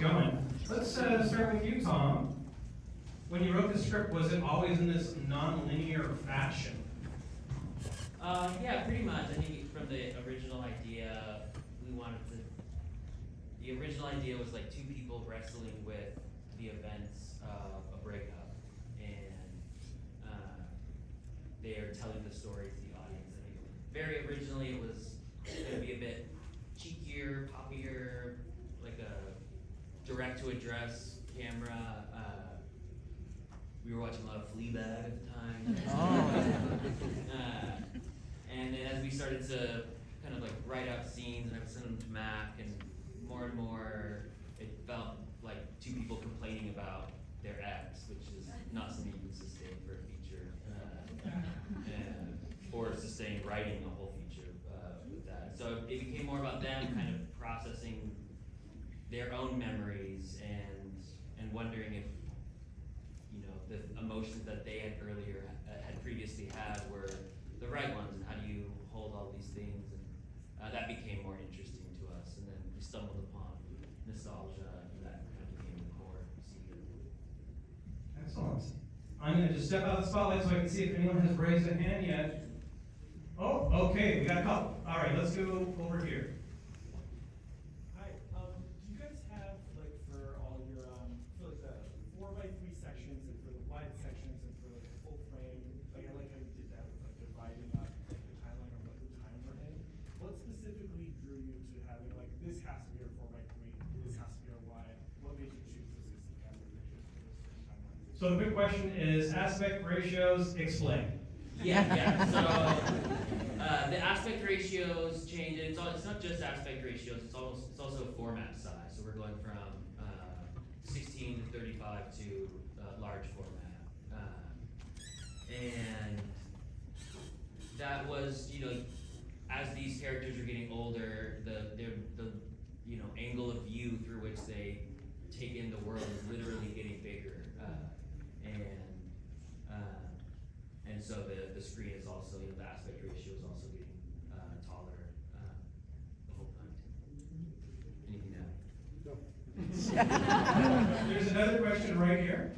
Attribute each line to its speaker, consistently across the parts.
Speaker 1: going. Let's start with you, Tom. When you wrote the script, was it always in this non-linear fashion?
Speaker 2: Yeah, pretty much. I think from the original idea, the original idea was like two people wrestling with the events of a breakup, and they are telling the story to the audience. I think very originally it was going to be a bit cheekier, poppier, like a direct-to-address camera. We were watching a lot of Fleabag at the time. And then as we started to kind of like write out scenes, and I would send them to Mac, and more, it felt like two people complaining about their ex, which is not something you can sustain for a feature, or sustain writing a whole feature with that. So it became more about them kind of processing their own memories and wondering if, you know, the emotions that they had previously had were the right ones, and how do you hold all these things, and that became more interesting to us, and then we stumbled upon nostalgia, and that kind of became the core secret.
Speaker 1: Excellent. I'm going to just step out of the spotlight so I can see if anyone has raised a hand yet. Oh, okay, we got a couple. All right, let's go over here.
Speaker 3: Hi, do you guys have, like, for all your, for like the 4x3 sections and for the wide sections and for like the full frame, like I like how you did that with like dividing up like the timeline of like the time we're in. What specifically drew you to having like this has to be a 4x3, this has to be a wide? What made you choose this as the camera pictures for those certain timelines?
Speaker 1: So the big question is aspect ratios, explain.
Speaker 2: Yeah. So the aspect ratios change. It's not just aspect ratios. It's also format size. So we're going from 16 to 35 to large format, and that was, you know, as these characters are getting older, the angle of view through which they take in the world is literally getting bigger, and so the screen is also, you know, the aspect ratio is also getting taller the whole time. Anything to add?
Speaker 1: There's another question right here.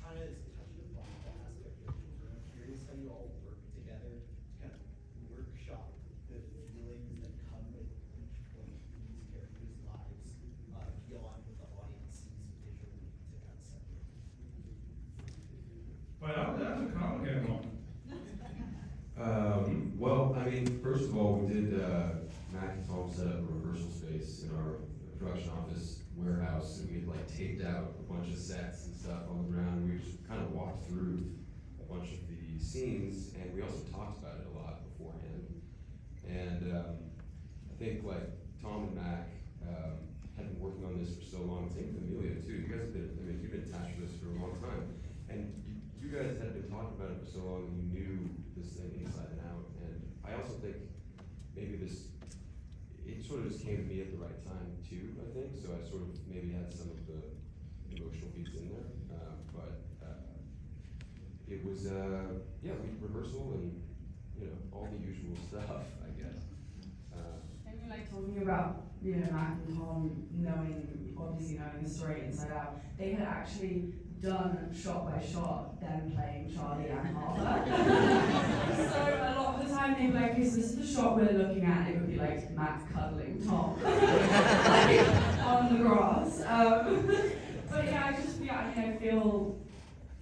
Speaker 4: Kind of touched upon the aspect ratio. I'm curious how you all work together to kind of workshop the feelings that come with each point in these characters' lives beyond what the audience sees visually to kind of separate.
Speaker 1: Well, that's a complicated one.
Speaker 5: Well, I mean, first of all, we did, Mac and Tom set up a rehearsal space in our production office warehouse, and we had like taped out a bunch of sets and stuff on the ground, and we just kind of walked through a bunch of the scenes, and we also talked about it a lot beforehand. And I think like Tom and Mac had been working on this for so long, same with Emilia too. You guys have been, I mean, you've been attached to this for a long time, and you guys had been talking about it for so long, and you knew this thing inside and out. And I also think maybe it sort of just came to me at the right time too, I think. So I sort of maybe had some of the emotional beats in there. But it was, yeah, rehearsal and, you know, all the usual stuff, I guess.
Speaker 6: And we like talking about, you know, Mac and Tom obviously knowing the story inside out. They had actually done shot by shot them playing Charlie and Harper. So a lot of the time they'd be like, okay, so this is the shot we're looking at. It would be like Mac cuddling Tom on the grass. But yeah, I feel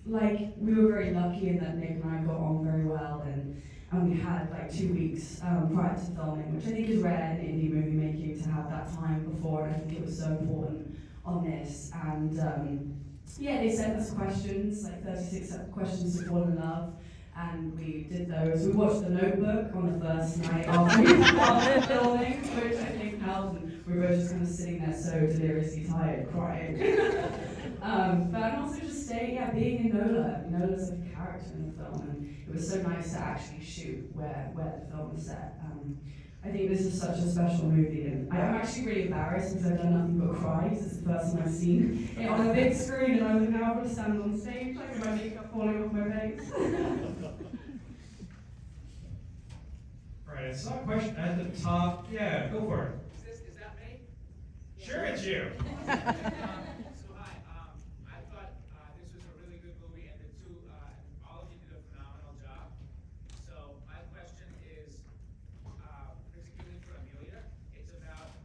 Speaker 6: like we were very lucky in that Nick and I got on very well, and we had like 2 weeks prior to filming, which I think is rare in indie movie making to have that time before, and I think it was so important on this. And yeah, they sent us questions, like 36 questions to fall in love, and we did those. We watched The Notebook on the first night after we started filming, which I think helped, and we were just kind of sitting there so deliriously tired, crying. But I'm also just being in NOLA. NOLA's like a character in the film, and it was so nice to actually shoot where the film was set. I think this is such a special movie, and I'm actually really embarrassed because I've done nothing but cry. This is the first time I've seen it on a big screen, and I was like, now I've got to stand on stage, like with my makeup falling off my face.
Speaker 1: All right, I saw a question at the top. Yeah, go for it.
Speaker 7: Is that me?
Speaker 1: Sure, it's you.
Speaker 7: So hi, I thought this was a really good movie, and the two, all of you did a phenomenal job. So my question is, particularly for Emilia, it's about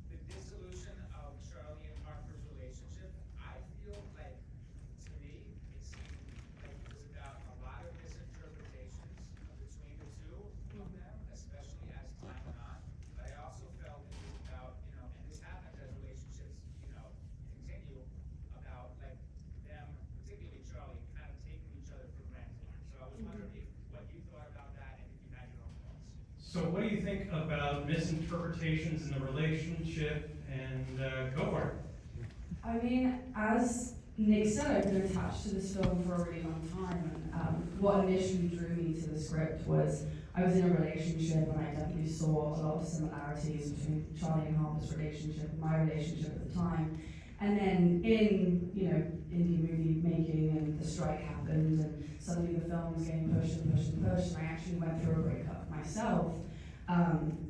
Speaker 7: the dissolution of Charlie and Harper's relationship. I feel like, to me, it seemed like it was about a lot of misinterpretations between the two of them, especially as time went on. But I also felt it was about, and this happens as relationships, continue, about like them, particularly Charlie, kind of taking each other for granted. So I was wondering what you thought about that and if you had your own thoughts.
Speaker 1: So what do you think about misinterpretations in the relationship, and go for it.
Speaker 6: I mean, as Nick said, I've been attached to this film for a really long time, and what initially drew me to the script was I was in a relationship, and I definitely saw a lot of similarities between Charlie and Harper's relationship and my relationship at the time. And then in, indie movie making, and the strike happened, and suddenly the film was getting pushed and pushed and pushed, and I actually went through a breakup myself,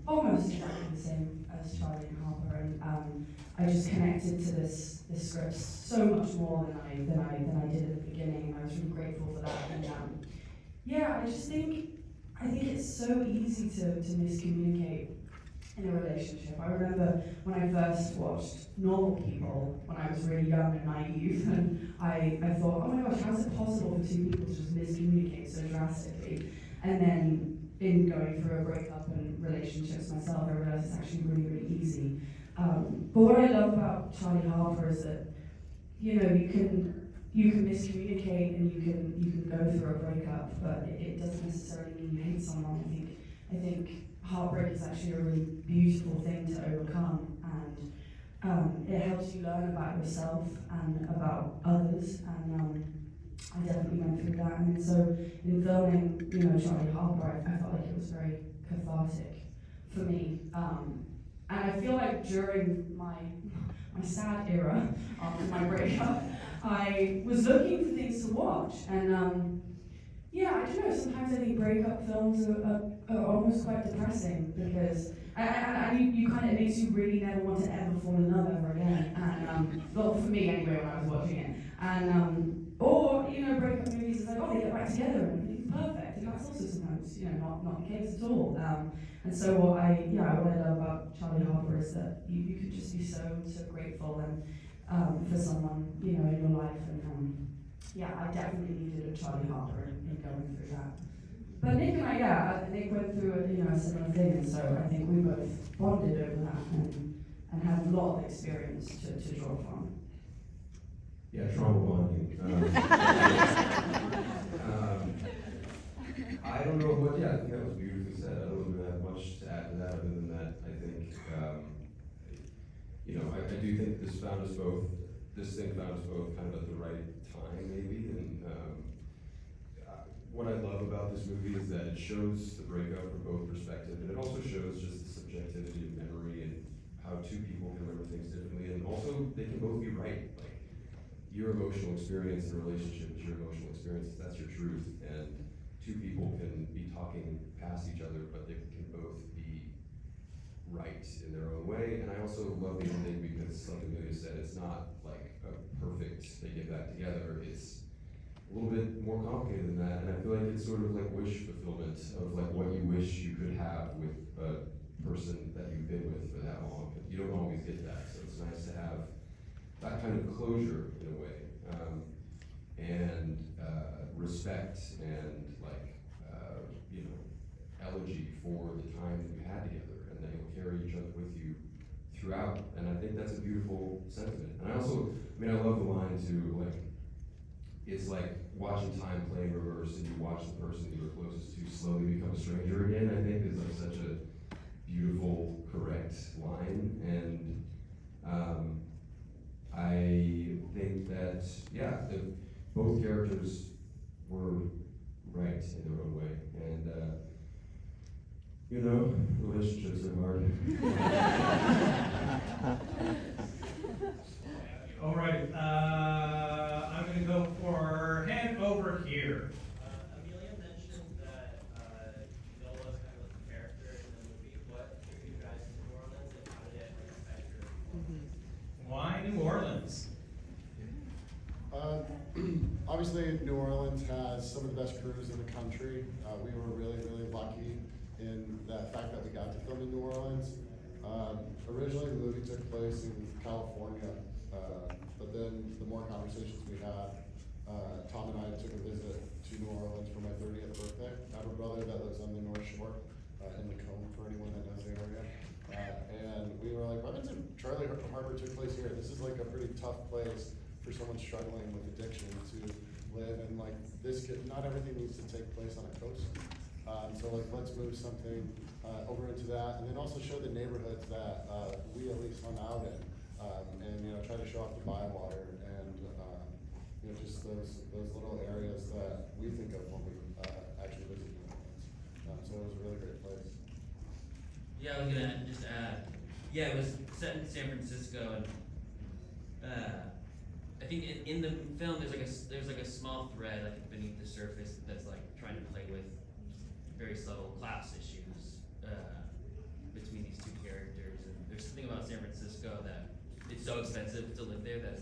Speaker 6: almost exactly the same as Charlie and Harper, and I just connected to this script so much more than I did at the beginning, and I was really grateful for that. And yeah, I think it's so easy to miscommunicate in a relationship. I remember when I first watched Normal People when I was really young and naive, and I thought, oh my gosh, how is it possible for two people to just miscommunicate so drastically? And then in going through a breakup and relationships myself, I realized it's actually really, really easy. But what I love about Charlie Harper is that, you can miscommunicate, and you can go through a breakup, but it doesn't necessarily mean you hate someone. I think heartbreak is actually a really beautiful thing to overcome, and it helps you learn about yourself and about others, and I definitely went through that. And so in filming, Charlie Harper, I felt like it was very cathartic for me. And I feel like during my sad era after my breakup, I was looking for things to watch, and yeah, I don't know, sometimes I think breakup films are almost quite depressing, because and you kind of, it makes you really never want to ever fall in love ever again, and well, for me anyway when I was watching it, and or breakup movies is like, oh, they get back together and everything's perfect, and that's also sometimes not the case at all. And so what I love about Charlie Harper is that you could just be so grateful and for someone in your life, and yeah, I definitely needed a Charlie Harper in going through that. But Nick and I went through a similar thing, and so I think we both bonded over that and had a lot of experience to draw from.
Speaker 5: Yeah, trauma bonding. I don't know what, I think that was beautifully said. I don't really have much to add to that other than that. I think, I do think this thing found us both kind of at the right time, maybe. And what I love about this movie is that it shows the breakup from both perspectives, and it also shows just the subjectivity of memory and how two people can remember things differently, and also they can both be right. Like, your emotional experience in a relationship is your emotional experience, that's your truth, and two people can be talking past each other, but they can both be right in their own way. And I also love the ending because, like Emilia said, it's not like a perfect, they get back together, it's a little bit more complicated than that, and I feel like it's sort of like wish fulfillment of like what you wish you could have with a person that you've been with for that long. You don't always get that, so it's nice to have that kind of closure in a way, and respect and elegy for the time that you had together, and that you'll carry each other with you throughout. And I think that's a beautiful sentiment. And I also, I love the line too, like, it's like watching time play in reverse, and you watch the person you were closest to slowly become a stranger again. I think is like such a beautiful, correct line. And I think that, both characters were right in their own way. And relationships are hard.
Speaker 1: All right, I'm going to go for hand over here.
Speaker 4: Emilia mentioned that NOLA is kind of like a character in the movie. What drew you guys to New Orleans, and how did it affect
Speaker 1: New Orleans?
Speaker 8: Obviously, New Orleans has some of the best crews in the country. We were really, really lucky in the fact that we got to film in New Orleans. Originally, the movie took place in California, but then the more conversations we had, Tom and I took a visit to New Orleans for my 30th birthday. I have a brother that lives on the North Shore, in the Cone, for anyone that knows the area. And we were like, why did Charlie Harper took place here? This is like a pretty tough place for someone struggling with addiction to live, and like this not everything needs to take place on a coast. So like, let's move something over into that, and then also show the neighborhoods that we at least hung out in, and try to show off the bywater and just those little areas that we think of when we actually visit New Orleans. So it was a really great place.
Speaker 2: Yeah, I was gonna just add. Yeah, it was set in San Francisco, and I think in the film there's like a small thread like beneath the surface that's like trying to play with very subtle class issues between these two characters. And there's something about San Francisco that it's so expensive to live there that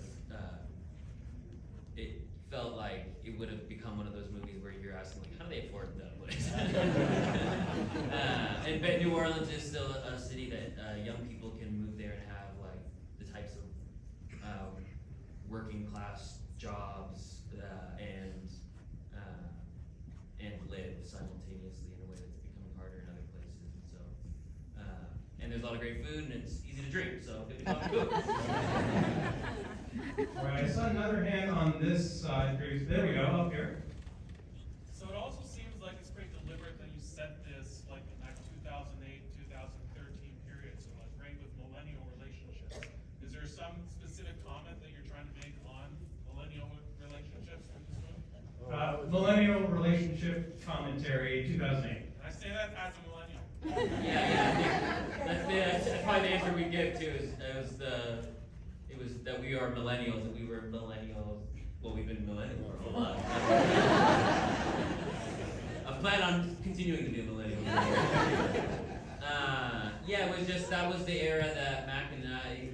Speaker 2: it felt like it would have become one of those movies where you're asking like, how do they afford that place? But New Orleans is still a city that young people can move there and have like the types of working class jobs and live simultaneously in a way that's becoming harder in other places. And so, and there's a lot of great food and it's easy to drink. So good to talk food.
Speaker 1: All right, I saw another hand on this side. There we go, up here.
Speaker 9: So it also seems like it's pretty deliberate that you set this like in that 2008, 2013 period, so like right with millennial relationships. Is there some specific comment that you're trying to make on millennial relationships with this movie?
Speaker 1: Millennial relationship commentary, 2008.
Speaker 9: And I say that as a millennial.
Speaker 2: That's probably the answer we give too. It was that we are millennials, and we were millennials. Well, we've been millennials for a lot. I plan on continuing to be a millennial. Yeah, it was just that was the era that Mac and I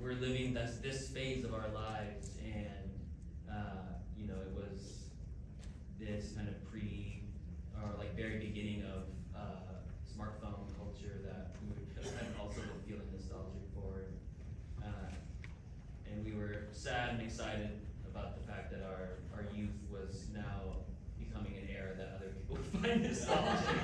Speaker 2: were living. That's this phase of our lives, and it was this kind of very beginning of smartphone culture that we would kind of also been feeling nostalgic for. And we were sad and excited about the fact that our youth was now becoming an era that other people would find nostalgic.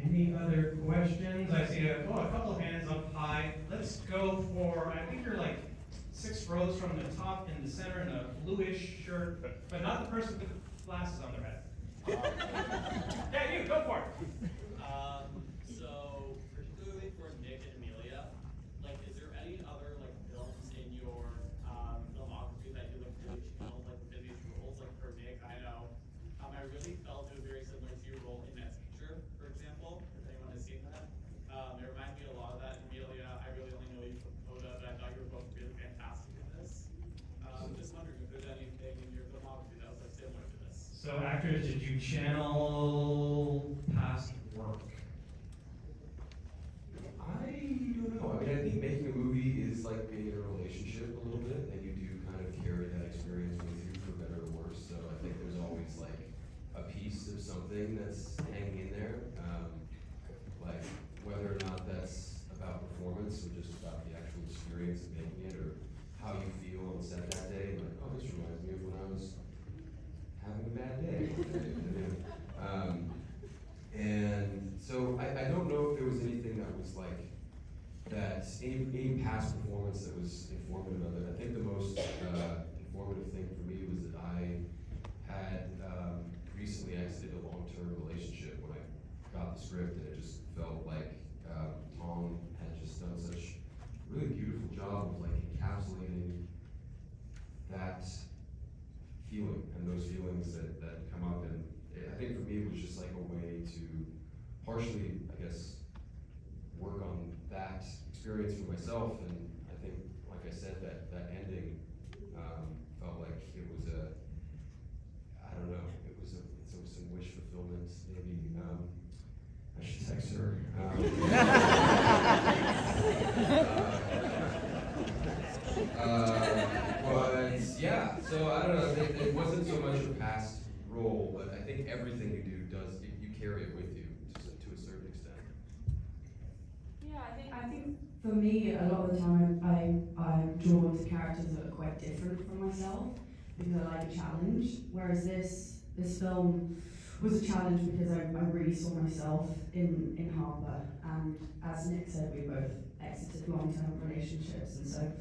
Speaker 1: Any other questions? I see a couple of hands up high. Let's go for, I think you're like 6 rows from the top in the center in a bluish shirt, but not the person with the glasses on their head. Yeah, you, go for it.
Speaker 10: So particularly for Nick and Emilia, like, is there any other like films in your filmography that you look really channeled like within these roles? Like for Nick, I know I really felt it was very similar to your role in That Teacher, for example. If anyone has seen that, it reminded me a lot of that. Emilia, I really only know you from Coda, but I thought you were both really fantastic in this. Just wondering if there's anything in your filmography that was like similar to this.
Speaker 1: So actors, did you channel past work?
Speaker 5: I don't know. I mean, I think making a movie is like being in a relationship a little bit, and you do kind of carry that experience with you for better or worse. So I think there's always like a piece of something that's hanging in there, like whether or not that's about performance or just about the actual experience of making it, or how you feel on set that day. Like, oh, this reminds me of when I was having a bad day. And so I don't know if there was anything that was like that, any past performance that was informative of it. I think the most informative thing for me was that I had recently exited a long-term relationship when I got the script, and it just felt like Tom had just done such a really beautiful job of like encapsulating that feeling and those feelings that come up. And I think for me it was just like a way to partially, I guess, work on that experience for myself. And I think, like I said, that ending felt like it was I don't know, it was some wish fulfillment, maybe. I should text her. role, but I think everything you do does, you carry it with you to a certain extent.
Speaker 6: Yeah, I think for me, a lot of the time I'm drawn to characters that are quite different from myself because I like a challenge. Whereas this film was a challenge because I really saw myself in Harper, and as Nick said, we both exited long-term relationships, and so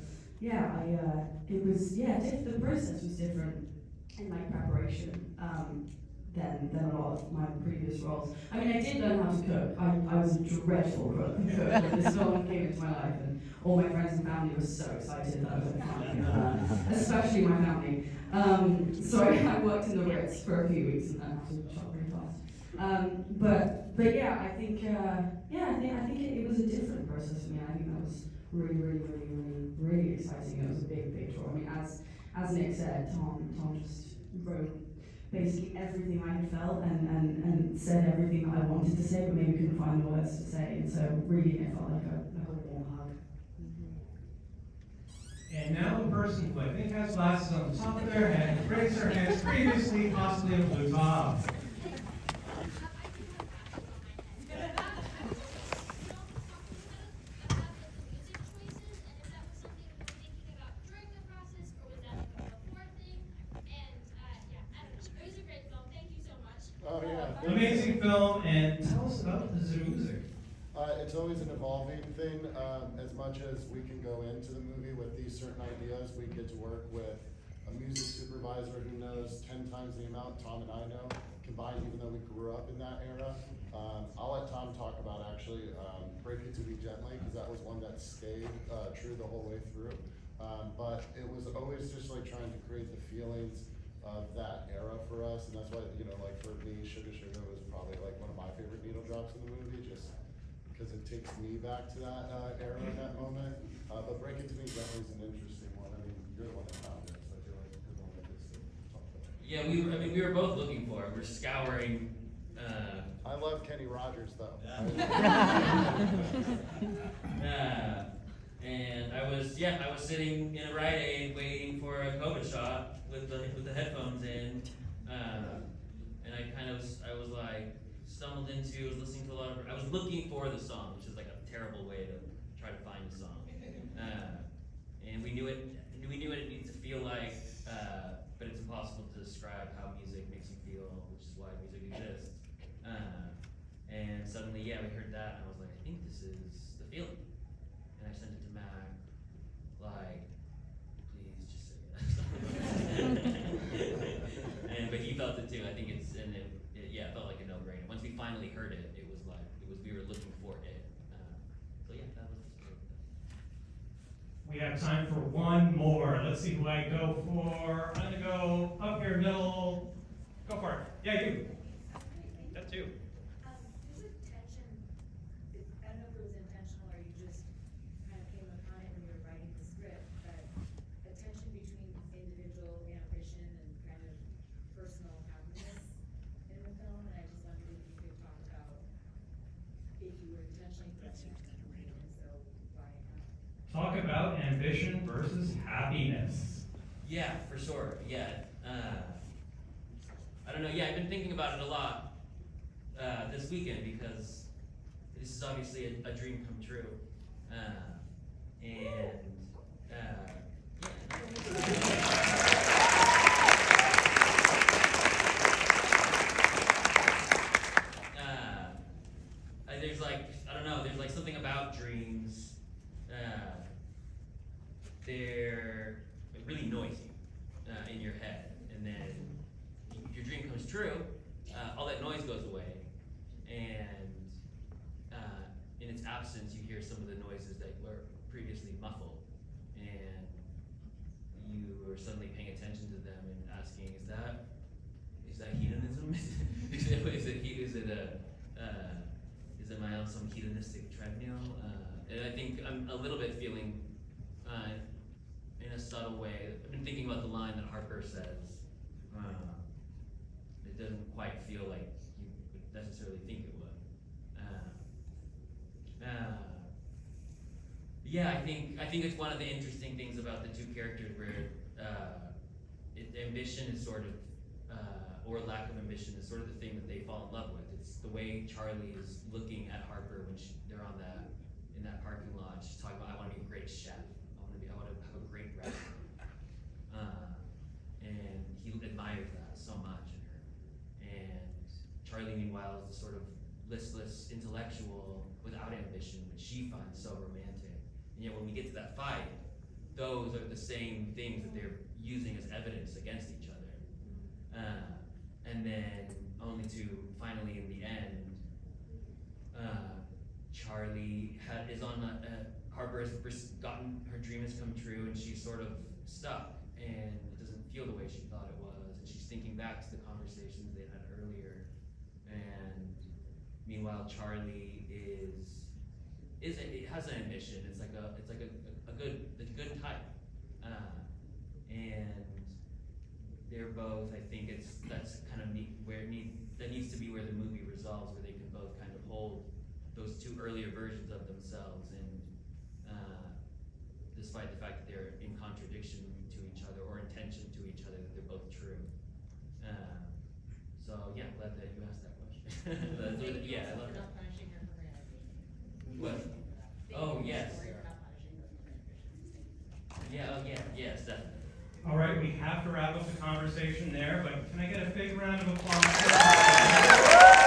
Speaker 6: yeah, the process was different in my preparation than a lot of my previous roles. I mean, I did learn how to cook. I was a dreadful cook when this film came into my life, and all my friends and family were so excited that I was going to finally, especially my family. So I worked in the Ritz for a few weeks and then had to shop really fast. But yeah, I think it was a different process for me. I think that was really exciting. It was a big draw. I mean, as Nick said, Tom just wrote basically everything I had felt and said everything that I wanted to say, but maybe couldn't find the words to say. And so really, it felt like a warm hug.
Speaker 1: And now the person who I think has glasses on the top of their head raised their hands previously, possibly a blue top.
Speaker 8: Oh yeah.
Speaker 1: Amazing film, and tell us about the music.
Speaker 8: It's always an evolving thing. As much as we can go into the movie with these certain ideas, we get to work with a music supervisor who knows 10 times the amount Tom and I know combined, even though we grew up in that era. I'll let Tom talk about actually Break It To Me Gently, because that was one that stayed true the whole way through. But it was always just like trying to create the feelings of that era for us, and that's why, you know, like for me, Sugar Sugar was probably like one of my favorite needle drops in the movie, just because it takes me back to that era in that moment. But Break It To Me Gently is an interesting one. I mean, you're the one that found it, so I feel like you're the one that gets to talk about it.
Speaker 2: Yeah, we were both looking for it. We're scouring.
Speaker 8: I love Kenny Rogers though.
Speaker 2: And I was sitting in a Rite Aid waiting for a COVID shot with the headphones in, and I was like stumbled into, was listening to a lot of, I was looking for the song, which is like a terrible way to try to find a song, and we knew it needs to feel like, but it's impossible to describe how music makes you feel, which is why music exists. And suddenly, yeah, we heard that, and I was like, I think this is the feeling. And I sent it to Mac, like, please just say yes. But he felt it too. I think it felt like a no-brainer. Once we finally heard it, we were looking for it. So yeah, that was the story.
Speaker 1: We have time for one more. Let's see who I go for. I'm gonna go up here, middle. Go for it. Yeah, you. That too.
Speaker 11: There's a tension. I don't know if it was intentional or you just kind of came upon it when you were writing the script, but a tension between individual ambition and kind of personal happiness in the film. And I just wondered if you could talk about if you were intentionally pursuing that, and so why and how.
Speaker 1: Talk about ambition versus happiness.
Speaker 2: Yeah, for sure. Yeah. I don't know. Yeah, I've been thinking about it a lot this weekend because this is obviously a dream come true, there's like, I don't know, there's like something about dreams. They're really noisy in your head, and then your dream comes true, all that noise goes away, and in its absence, you hear some of the noises that were previously muffled, and you are suddenly paying attention to them and asking, is that hedonism? Am I on some hedonistic treadmill? And I think I'm a little bit feeling, in a subtle way, I've been thinking about the line that Harper says. It doesn't quite feel like you would necessarily think it would. Yeah, I think it's one of the interesting things about the two characters where ambition is sort of or lack of ambition is sort of the thing that they fall in love with. It's the way Charlie is looking at Harper when they're on in that parking lot. She's talking about, I want to be a great chef. I want to have a great restaurant. And he admires that so much in her. And Charlie, meanwhile, is the sort of listless intellectual without ambition, which she finds so romantic. And yet when we get to that fight, those are the same things that they're using as evidence against each other. And then only to finally in the end, Charlie is on Harper has gotten, her dream has come true, and she's sort of stuck, and it doesn't feel the way she thought it was, and she's thinking back to the conversations they had earlier, and meanwhile Charlie it has an ambition. It's like a good type, and they're both. I think that's kind of neat that needs to be where the movie resolves, where they can both kind of hold those two earlier versions of themselves, and despite the fact that they're in contradiction to each other or in tension to each other, that they're both true. So yeah, I'm glad that you asked that question. Yeah, I love that.
Speaker 12: Not punishing her for her ambition.
Speaker 2: What? Oh, yes.
Speaker 12: Sorry for not punishing her for her ambition.
Speaker 2: Yeah, oh, yeah, yes, definitely.
Speaker 1: All right, we have to wrap up the conversation there, but can I get a big round of applause?